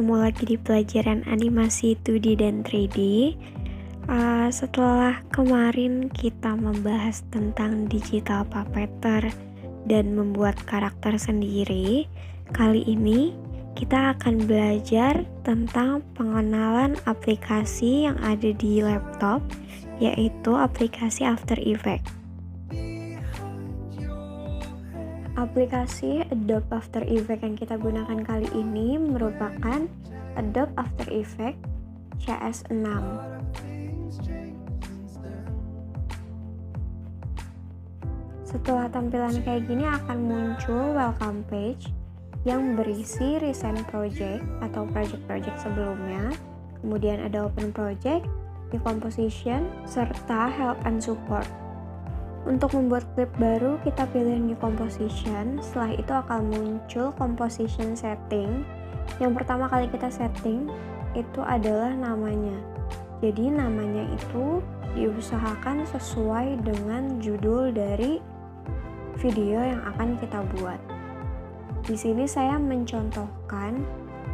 ketemu lagi di pelajaran animasi 2D dan 3D. Setelah kemarin kita membahas tentang digital puppeteer dan membuat karakter sendiri, kali ini kita akan belajar tentang pengenalan aplikasi yang ada di laptop, yaitu aplikasi After Effects. Aplikasi Adobe After Effects yang kita gunakan kali ini merupakan Adobe After Effects CS6. Setelah tampilan kayak gini akan muncul welcome page yang berisi recent project atau project-project sebelumnya. Kemudian ada open project, new composition, serta help and support. Untuk membuat klip baru, kita pilih new composition. Setelah itu akan muncul composition setting. Yang pertama kali kita setting itu adalah namanya. Jadi namanya itu diusahakan sesuai dengan judul dari video yang akan kita buat. Di sini saya mencontohkan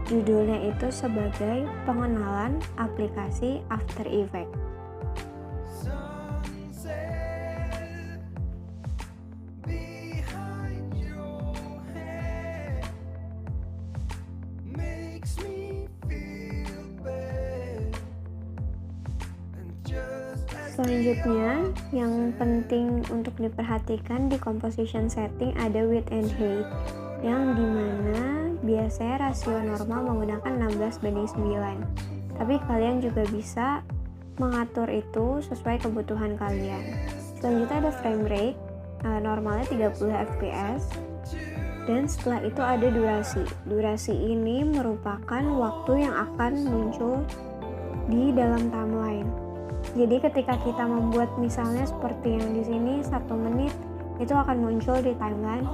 judulnya itu sebagai pengenalan aplikasi After Effects. Selanjutnya, yang penting untuk diperhatikan di composition setting ada width and height, yang dimana biasanya rasio normal menggunakan 16:9. Tapi kalian juga bisa mengatur itu sesuai kebutuhan kalian. Selanjutnya ada frame rate, normalnya 30 fps. Dan setelah itu ada durasi. Durasi ini merupakan waktu yang akan muncul di dalam timeline. Jadi ketika kita membuat misalnya seperti yang di sini 1 menit, itu akan muncul di timeline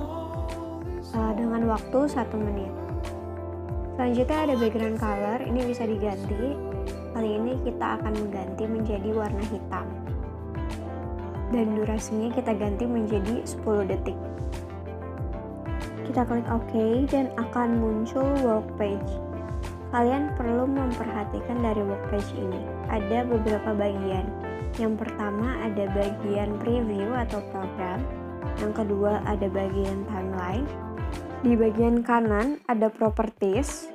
dengan waktu 1 menit. Selanjutnya ada background color, ini bisa diganti. Kali ini kita akan mengganti menjadi warna hitam. Dan durasinya kita ganti menjadi 10 detik. Kita klik OK dan akan muncul work page. Kalian perlu memperhatikan dari workpage ini. Ada beberapa bagian. Yang pertama ada bagian preview atau program. Yang kedua ada bagian timeline. Di bagian kanan ada properties.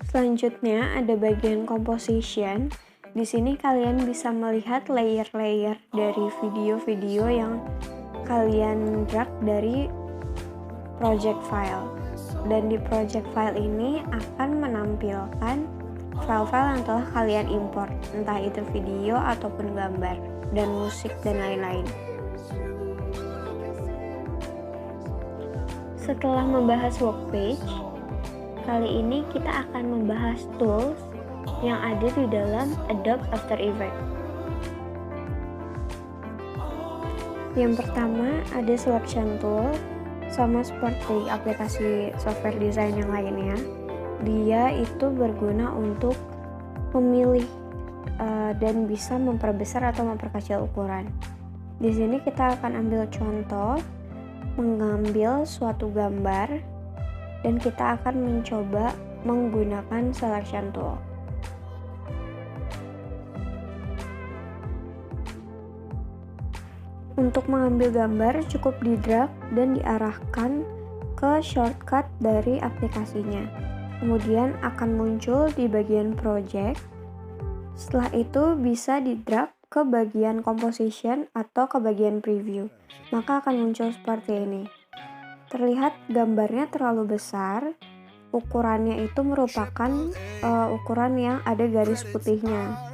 Selanjutnya ada bagian composition. Di sini kalian bisa melihat layer-layer dari video-video yang kalian drag dari project file. Dan di project file ini akan menampilkan file-file yang telah kalian import, entah itu video ataupun gambar dan musik dan lain-lain. Setelah membahas workpage, kali ini kita akan membahas tools yang ada di dalam Adobe After Effects. Yang pertama ada selection tool. Sama seperti aplikasi software design yang lainnya, dia itu berguna untuk memilih dan bisa memperbesar atau memperkecil ukuran. Di sini kita akan ambil contoh, mengambil suatu gambar, dan kita akan mencoba menggunakan selection tool. Untuk mengambil gambar cukup di-drag dan diarahkan ke shortcut dari aplikasinya. Kemudian akan muncul di bagian project. Setelah itu bisa di-drag ke bagian composition atau ke bagian preview. Maka akan muncul seperti ini. Terlihat gambarnya terlalu besar. Ukurannya itu merupakan ukuran yang ada garis putihnya.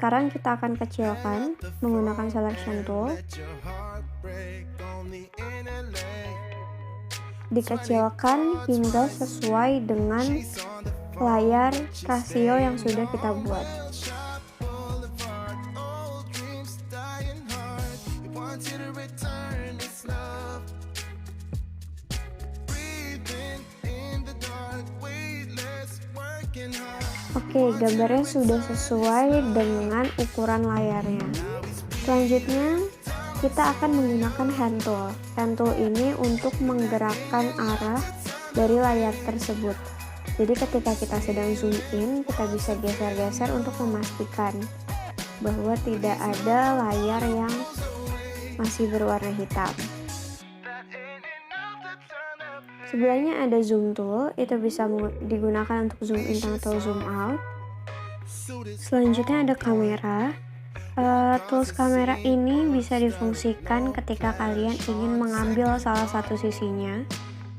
Sekarang kita akan kecilkan menggunakan selection tool. Dikecilkan hingga sesuai dengan layar rasio yang sudah kita buat. Oke, gambarnya sudah sesuai dengan ukuran layarnya. Selanjutnya, kita akan menggunakan hand tool. Hand tool ini untuk menggerakkan arah dari layar tersebut. Jadi ketika kita sedang zoom in, kita bisa geser-geser untuk memastikan bahwa tidak ada layar yang masih berwarna hitam. Sebelahnya ada zoom tool, itu bisa digunakan untuk zoom in atau zoom out. Selanjutnya ada kamera. Tools kamera ini bisa difungsikan ketika kalian ingin mengambil salah satu sisinya.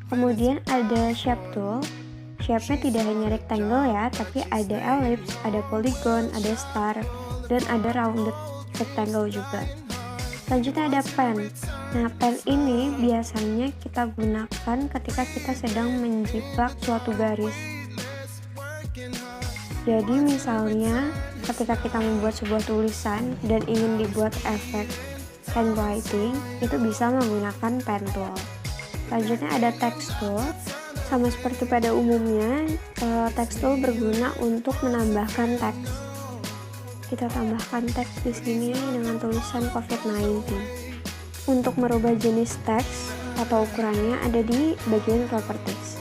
Kemudian ada shape tool. Shape-nya tidak hanya rectangle ya, tapi ada ellipse, ada polygon, ada star, dan ada rounded rectangle juga. Selanjutnya ada pen. Nah, pen ini biasanya kita gunakan ketika kita sedang menjiplak suatu garis. Jadi misalnya ketika kita membuat sebuah tulisan dan ingin dibuat efek handwriting, itu bisa menggunakan pen tool. Selanjutnya ada text tool. Sama seperti pada umumnya, text tool berguna untuk menambahkan teks. Kita tambahkan teks di sini dengan tulisan COVID-19. Untuk merubah jenis teks atau ukurannya ada di bagian properties.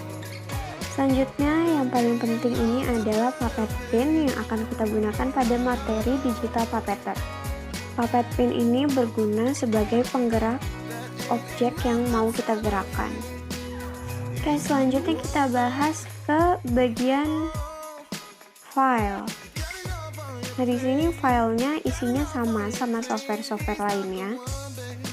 Selanjutnya yang paling penting ini adalah puppet pin yang akan kita gunakan pada materi digital puppeteer. Puppet pin ini berguna sebagai penggerak objek yang mau kita gerakkan. Oke, selanjutnya kita bahas ke bagian file. Nah, di sini filenya isinya sama software-software lainnya.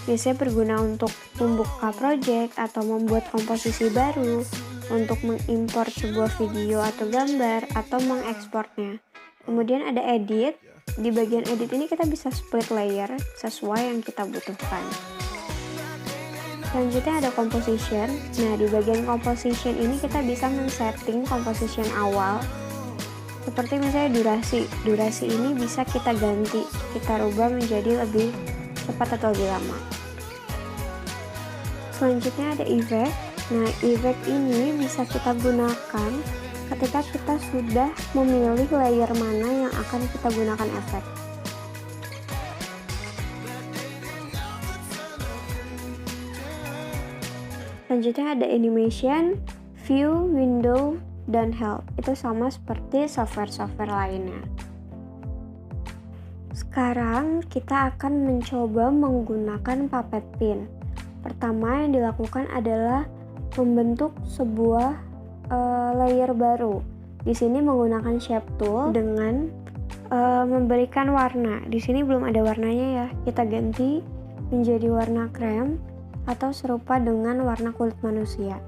Biasanya berguna untuk membuka project atau membuat komposisi baru, untuk mengimport sebuah video atau gambar, atau mengekspornya. Kemudian ada edit. Di bagian edit ini kita bisa split layer sesuai yang kita butuhkan. Selanjutnya ada composition. Nah, di bagian composition ini kita bisa men-setting composition awal. Seperti misalnya durasi. Durasi ini bisa kita ganti, kita rubah menjadi lebih cepat atau lebih lama. Selanjutnya ada effect. Nah, effect ini bisa kita gunakan ketika kita sudah memilih layer mana yang akan kita gunakan efek. Selanjutnya ada animation, view, window, dan help. Itu sama seperti software-software lainnya. Sekarang kita akan mencoba menggunakan puppet pin. Pertama yang dilakukan adalah membentuk sebuah layer baru. Di sini menggunakan shape tool dengan memberikan warna. Di sini belum ada warnanya ya. Kita ganti menjadi warna krem atau serupa dengan warna kulit manusia.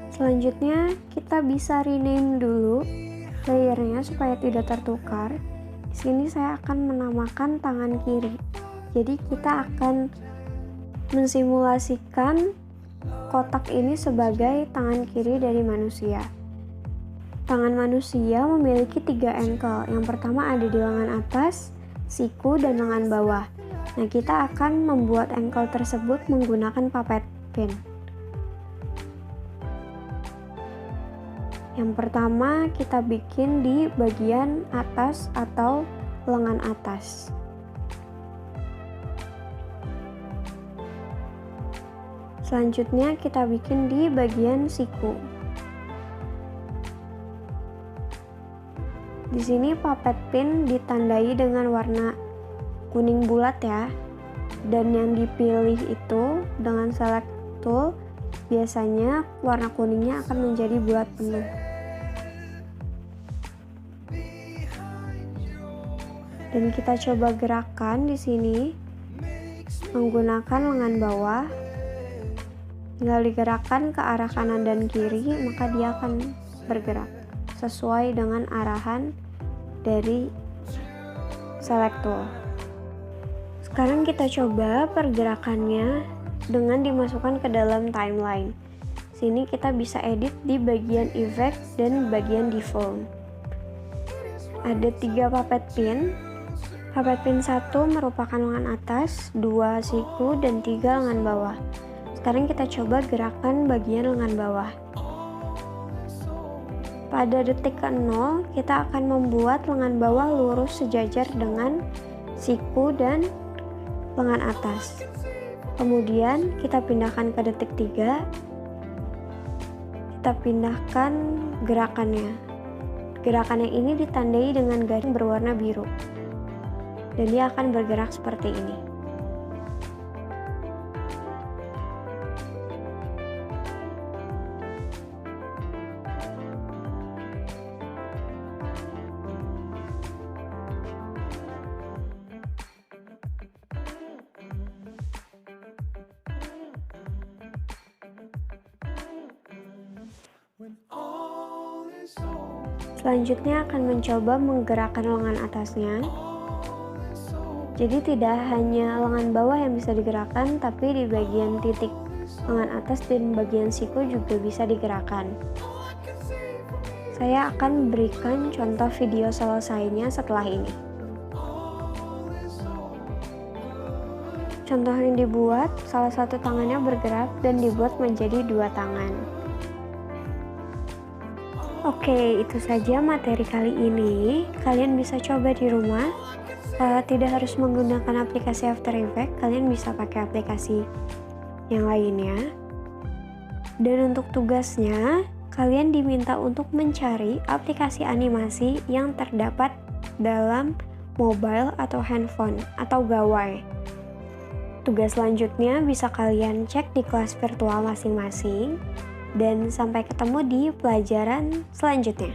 Selanjutnya kita bisa rename dulu layernya supaya tidak tertukar. Di sini saya akan menamakan tangan kiri. Jadi kita akan mensimulasikan kotak ini sebagai tangan kiri dari manusia. Tangan manusia memiliki 3 ankle. Yang pertama ada di lengan atas, siku, dan lengan bawah. Nah, kita akan membuat ankle tersebut menggunakan puppet pin. Yang pertama kita bikin di bagian atas atau lengan atas. Selanjutnya kita bikin di bagian siku. Di sini puppet pin ditandai dengan warna kuning bulat ya, dan yang dipilih itu dengan select tool biasanya warna kuningnya akan menjadi bulat penuh. Dan kita coba gerakan di sini menggunakan lengan bawah. Tinggal digerakkan ke arah kanan dan kiri, maka dia akan bergerak sesuai dengan arahan dari select tool. Sekarang kita coba pergerakannya dengan dimasukkan ke dalam timeline. Sini kita bisa edit di bagian effect dan bagian default. Ada 3 puppet pin. Puppet pin 1 merupakan lengan atas, 2 siku, dan 3 lengan bawah. Sekarang kita coba gerakan bagian lengan bawah. Pada detik ke-0, kita akan membuat lengan bawah lurus sejajar dengan siku dan lengan atas. Kemudian kita pindahkan ke detik 3. kita pindahkan gerakannya. Gerakannya ini ditandai dengan garis berwarna biru. Dan dia akan bergerak seperti ini. Selanjutnya akan mencoba menggerakkan lengan atasnya. Jadi tidak hanya lengan bawah yang bisa digerakkan, tapi di bagian titik lengan atas dan bagian siku juga bisa digerakkan. Saya akan berikan contoh video selesainya setelah ini. Contoh yang dibuat, salah satu tangannya bergerak dan dibuat menjadi 2 tangan. Oke, itu saja materi kali ini. Kalian bisa coba di rumah. Tidak harus menggunakan aplikasi After Effects, kalian bisa pakai aplikasi yang lainnya. Dan untuk tugasnya, kalian diminta untuk mencari aplikasi animasi yang terdapat dalam mobile atau handphone atau gawai. Tugas selanjutnya bisa kalian cek di kelas virtual masing-masing. Dan sampai ketemu di pelajaran selanjutnya.